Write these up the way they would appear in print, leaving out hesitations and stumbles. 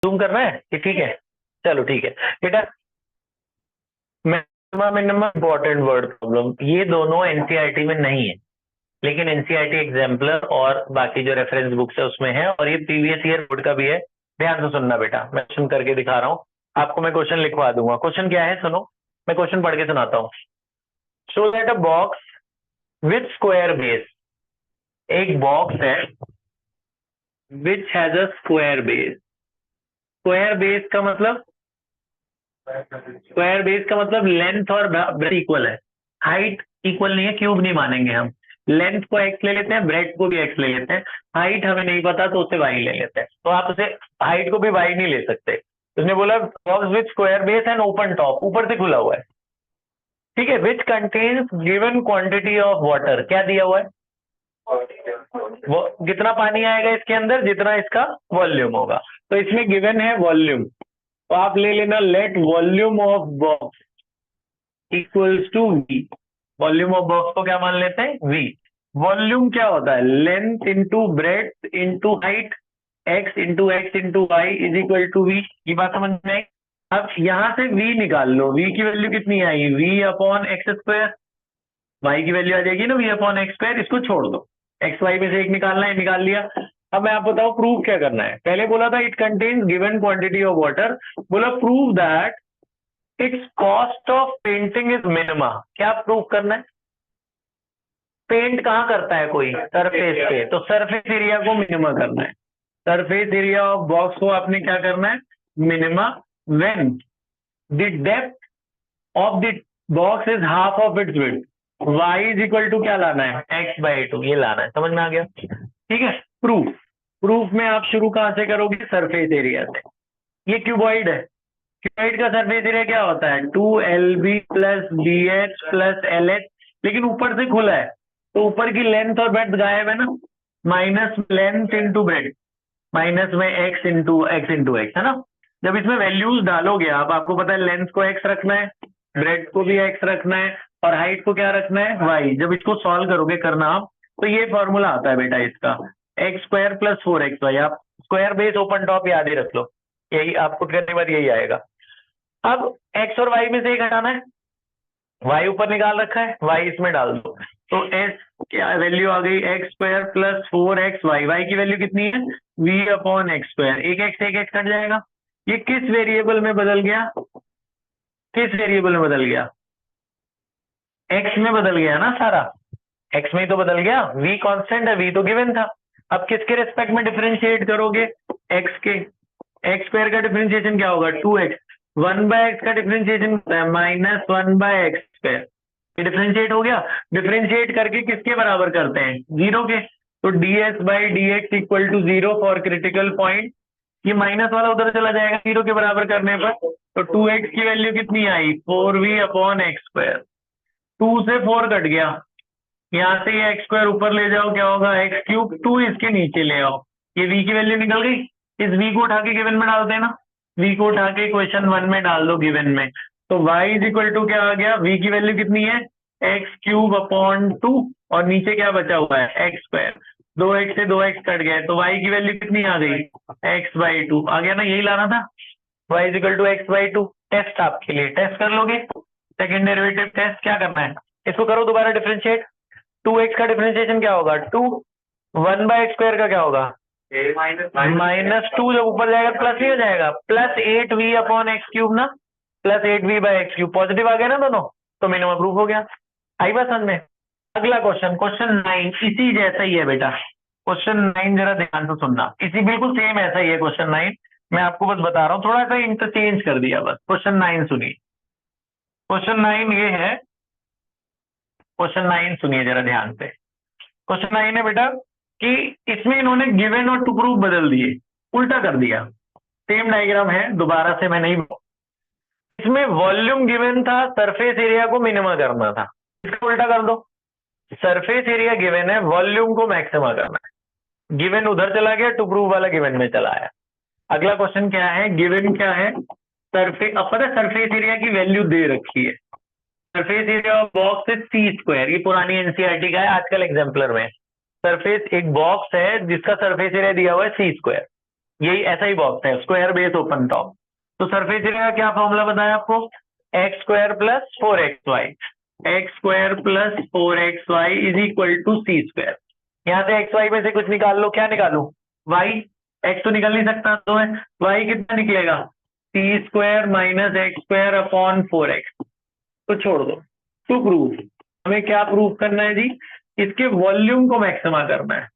Zoom करना है कि ठीक है? चलो ठीक है बेटा। Minimum minimum important word problem, ये दोनों एनसीईआरटी में नहीं है, लेकिन एनसीईआरटी एग्जाम्पलर और बाकी जो रेफरेंस बुक्स है उसमें है, और ये प्रीवियस ईयर बोर्ड का भी है। ध्यान से सुनना बेटा, मैं क्वेश्चन करके दिखा रहा हूँ आपको। मैं क्वेश्चन लिखवा दूंगा। क्वेश्चन क्या है सुनो, मैं क्वेश्चन पढ़ के सुनाता हूँ। Show that a box with square base, एक बॉक्स है which has a square base. Square base का मतलब, स्क्वायर बेस का मतलब लेंथ और ब्रेथ इक्वल है। हाइट इक्वल नहीं है, क्यूब नहीं मानेंगे हम। लेंथ को एक्स ले लेते हैं, ब्रेथ को भी एक्स ले लेते हैं, हाइट हमें नहीं पता तो उसे वाई ले लेते हैं। तो आप उसे हाइट को भी वाई नहीं ले सकते। उसने बोला box with square base and open top, ऊपर से खुला हुआ है, ठीक है, which contains given quantity of water. क्या दिया हुआ है? वो कितना पानी आएगा इसके अंदर, जितना इसका वॉल्यूम होगा। तो इसमें गिवन है वॉल्यूम, तो आप ले लेना let volume of box equals to V. Volume of box को क्या मान लेते हैं? वी। वॉल्यूम क्या होता है? Length into breadth into height, x into y is equal to V. ये बात समझ में आई? अब यहां से v निकाल लो, v की वैल्यू कितनी आई? v upon x square. y की वैल्यू आ जाएगी ना v अपॉन एक्स स्क्वायर। इसको छोड़ दो, एक्स वाई में से एक निकालना है, निकाल लिया। अब मैं आपको बताऊं प्रूव क्या करना है। पहले बोला था it contains given quantity of water, बोला prove that its cost of painting is minima. क्या प्रूव करना है? पेंट कहाँ करता है कोई? सरफेस पे, तो सरफेस एरिया को मिनिमा करना है। सरफेस एरिया ऑफ बॉक्स को आपने क्या करना है? Minima when the depth of the box is half of its width. y is equal to क्या लाना है? x/2, ये लाना है। समझ में आ गया? ठीक है। प्रूफ, प्रूफ में आप शुरू कहां से करोगे? सरफेस एरिया से। ये क्यूबॉइड है, क्यूबॉइड का सरफेस एरिया क्या होता है? 2lb plus bh plus lh, लेकिन ऊपर से खुला है तो ऊपर की लेंथ और ब्रेड्थ गायब है ना। Minus length into breadth, minus में x इंटू एक्स है ना। जब इसमें वैल्यूज डालोगे आप, आपको पता है लेंथ को x रखना है, ब्रेड्थ को भी x रखना है, और हाइट को क्या रखना है? y। जब इसको सॉल्व करोगे करना आप, तो ये फॉर्मूला आता है बेटा इसका, एक्स स्क्वायर प्लस 4xy। आप स्क्वायर बेस ओपन टॉप याद ही रख लो, यही आपको करने के बाद यही आएगा। अब x और y में से एक हटाना है, y ऊपर निकाल रखा है, y इसमें डाल दो, तो s क्या वैल्यू आ गई? X square plus 4xy। y की वैल्यू कितनी है? v upon x square. एक एक्स कट जाएगा। ये किस वेरिएबल में बदल गया? किस वेरिएबल में बदल गया? x में बदल गया ना सारा, x में ही तो बदल गया। v कांस्टेंट है, v तो गिवन था। अब किसके रेस्पेक्ट में डिफरेंशिएट करोगे? x के। एक्स स्क्वायर का डिफरेंशिएशन क्या होगा? 2x। 1/x का डिफरेंशिएशन -1/x स्क्वायर। ये डिफरेंशिएट हो गया। डिफरेंशिएट करके किसके बराबर करते हैं? 0 के। तो ds/dx equal to 0 for critical point. ये माइनस वाला उधर चला जाएगा 0 के बराबर करने पर। तो 2x की वैल्यू कितनी आई? 4v upon x square. 2 से 4 कट गया, यहाँ से ये एक्स स्क्वायर ऊपर ले जाओ, क्या होगा? X cube. 2 इसके नीचे ले आओ, ये v की वैल्यू निकल गई। इस v को उठा के गिवन में डाल देना, v को उठा के क्वेश्चन 1 में डाल दो गिवन में। तो y इज इक्वल टू क्या आ गया? v की वैल्यू कितनी है? एक्स क्यूब अपॉन 2, और नीचे क्या बचा हुआ है? X square. 2x से 2x कट गए, तो y की वैल्यू कितनी आ गई? x/2 आ गया ना, यही लाना था। y is equal to x/2। Test आपके लिए, टेस्ट कर लोगे? सेकेंड डेरिवेटिव टेस्ट क्या करना है? इसको करो दोबारा डिफरेंशिएट। 2x का डिफरेंशिएशन क्या होगा? 2। 1/x स्क्वायर का क्या होगा? -2। जब ऊपर जाएगा प्लस ही हो जाएगा, +8v अपॉन एक्स क्यूब ना, +8v/x क्यूब। पॉजिटिव आ गया ना दोनों, तो मिनिमम प्रूफ हो गया। आई बात समझ में? अगला क्वेश्चन, क्वेश्चन 9 इसी जैसा ही है बेटा। क्वेश्चन 9 जरा ध्यान से सुनना, इसी बिल्कुल सेम ऐसा ही है क्वेश्चन 9। मैं आपको बस बता रहा हूँ, थोड़ा सा इंटरचेंज कर दिया बस। क्वेश्चन 9 सुनिए, क्वेश्चन 9 ये है। क्वेश्चन 9 सुनिए जरा ध्यान से। क्वेश्चन 9 है बेटा कि इसमें इन्होंने गिवन और टू प्रूफ बदल दिए, उल्टा कर दिया। सेम डायग्राम है, दोबारा से मैं नहीं, इसमें वॉल्यूम गिवन था, सरफेस एरिया को मिनिमा करना था। इसका उल्टा कर दो, सरफेस एरिया गिवन है, वॉल्यूम को मैक्सिमा करना है। गिवन उधर चला गया, टू प्रूफ वाला गिवन में चला आया। अगला क्वेश्चन क्या है? गिवन क्या है? सरफेस, अब पता है सरफेस एरिया की वैल्यू दे रखी है। Surface area of box is c square. ये पुरानी एनसीईआरटी का है, आजकल एग्जाम्पलर में। सरफेस एक बॉक्स है जिसका सरफेस एरिया दिया हुआ है सी स्क्वायर। यही ऐसा ही बॉक्स है, स्क्वायर बेस ओपन टॉप। तो सरफेस एरिया का क्या फॉर्मूला बताया आपको, x square plus 4xy, x square plus 4xy is equal to c square. यहाँ से एक्स वाई में से कुछ निकाल लो, क्या निकालू, वाई, एक्स तो निकल नहीं सकता, तो है वाई कितना निकलेगा, c square minus x square upon 4x। तो छोड़ दो। टू प्रूव, हमें क्या प्रूव करना है जी, इसके वॉल्यूम को मैक्सिमा करना है,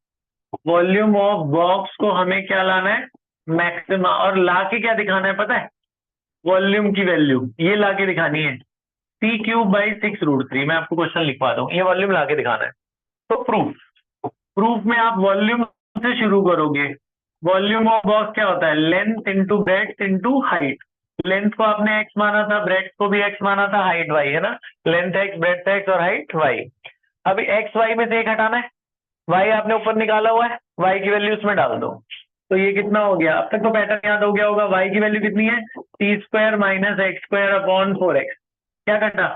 वॉल्यूम ऑफ बॉक्स को हमें क्या लाना है, मैक्सिमा। और ला के क्या दिखाना है पता है, वॉल्यूम की वैल्यू ये ला के दिखानी है, सी क्यूब बाई 6√3। मैं आपको क्वेश्चन लिखवा दूं, ये वॉल्यूम ला के दिखाना है। तो प्रूफ, प्रूफ में आप वॉल्यूम से शुरू करोगे। वॉल्यूम ऑफ बॉक्स क्या होता है, length into breadth into height. Length को आपने एक्स माना था, ब्रेड्थ को भी एक्स माना था, हाइट वाई है ना, लेंथ एक्स, ब्रेड्थ एक्स और हाइट वाई। अभी एक्स वाई में से एक हटाना है, वाई आपने ऊपर निकाला हुआ है, वाई की वैल्यू उसमें डाल दो। तो ये कितना हो गया, अब तक तो पैटर्न याद हो गया होगा, वाई की वैल्यू कितनी है, T square minus x square upon 4x। क्या कटा,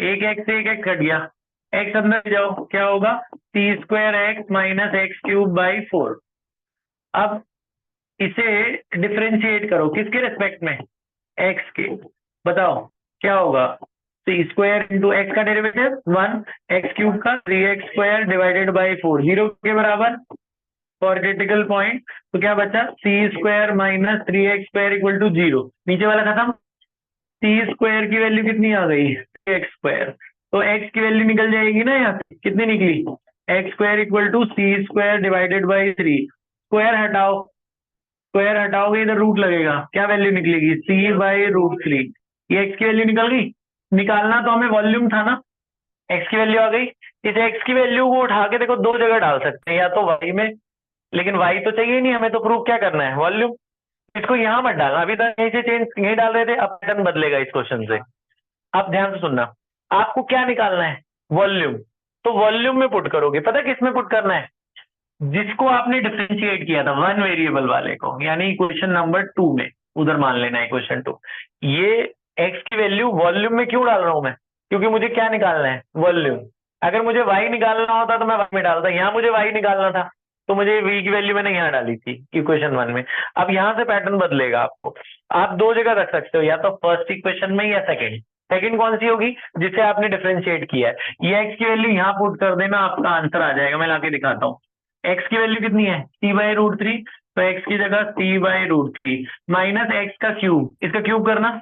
एक एक्स से एक एक्स कट गया, एक्स अंदर जाओ, क्या होगा, T square x minus x cube by 4। अब इसे डिफ्रेंशिएट करो, किसके रेस्पेक्ट में, एक्स के। बताओ क्या होगा, सी स्क्वायर इंटू एक्स का डेरिवेटिव 1, एक्स क्यूब का 3x स्क्वायर डिवाइडेड बाई 4, 0 के बराबर फॉर क्रिटिकल पॉइंट। तो क्या बचा, c square minus 3x square equal to 0, नीचे वाला खत्म। सी स्क्वायर की वैल्यू कितनी आ गई, 3x स्क्वायर। तो x की वैल्यू निकल जाएगी ना, यहाँ से कितनी निकली, x square equal to c square divided by 3। Square हटाओ, स्क्वायर हटाओगे इधर रूट लगेगा, क्या वैल्यू निकलेगी, सी बाई √3। ये एक्स की वैल्यू निकल गई। निकालना तो हमें वॉल्यूम था ना, एक्स की वैल्यू आ गई। इस एक्स की वैल्यू को उठा के देखो दो जगह डाल सकते हैं, या तो वाई में, लेकिन वाई तो चाहिए ही नहीं हमें, तो प्रूफ क्या करना है, वॉल्यूम। इसको यहां मत डालना, अभी तक यहीं से चेंज यहीं डाल रहे थे, अब पैटर्न बदलेगा इस क्वेश्चन से। आप ध्यान से सुनना, आपको क्या निकालना है, वॉल्यूम। तो वॉल्यूम में पुट करोगे, पता है किस में पुट करना है, जिसको आपने डिफरेंशिएट किया था वन वेरिएबल वाले को, यानी इक्वेशन नंबर 2 में, उधर मान लेना है इक्वेशन 2। ये एक्स की वैल्यू वॉल्यूम में क्यों डाल रहा हूं मैं, क्योंकि मुझे क्या निकालना है, वॉल्यूम। अगर मुझे वाई निकालना होता तो मैं वाई में डालता, यहाँ मुझे वाई निकालना था, तो मुझे वी की वैल्यू मैंने यहाँ डाली थी इक्वेशन 1 में। अब यहाँ से पैटर्न बदलेगा आपको, आप दो जगह रख सकते हो, या तो फर्स्ट इक्वेशन में या सेकंड। सेकंड कौन सी होगी, जिसे आपने डिफरेंशिएट किया है। ये एक्स की वैल्यू यहाँ पुट कर देना, आपका आंसर आ जाएगा। मैं लाके दिखाता हूँ, एक्स की वैल्यू कितनी है, c/√3। तो एक्स की जगह c/√3 माइनस एक्स का क्यूब, इसका क्यूब करना,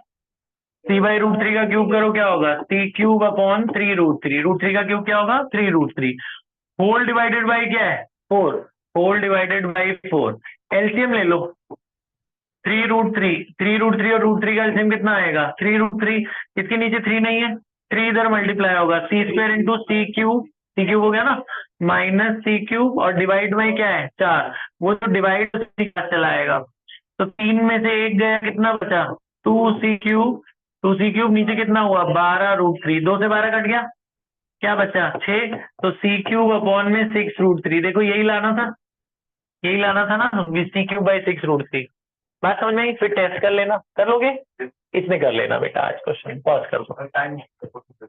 c/√3 का क्यूब करो, क्या होगा, c³ अपॉन 3√3। √3 का क्यूब क्या होगा, 3√3। होल डिवाइडेड बाई क्या है, 4, होल डिवाइडेड बाई 4। एलसीएम ले लो, 3√3, 3√3 और √3 का एलसीएम कितना आएगा, 3√3। इसके नीचे 3 नहीं है, 3 इधर मल्टीप्लाई होगा, सी स्क्वायर इंटू सी क्यूब हो गया ना, माइनस सी क्यूब, और डिवाइड बाई क्या है, 4। वो तो डिवाइड चला आएगा, तो 3 में से एक गया, कितना बचा, 2c³। 2c³ नीचे कितना हुआ, 12√3, 2 से 12 कट गया, क्या बचा, 6। तो c³ अपॉन में 6√3। देखो यही लाना था, यही लाना था ना, c³ बाई 6√3। बात समझ में आई, फिर टेस्ट कर लेना, कर लोगे, इसमें कर लेना बेटा, आज क्वेश्चन पॉज कर दो।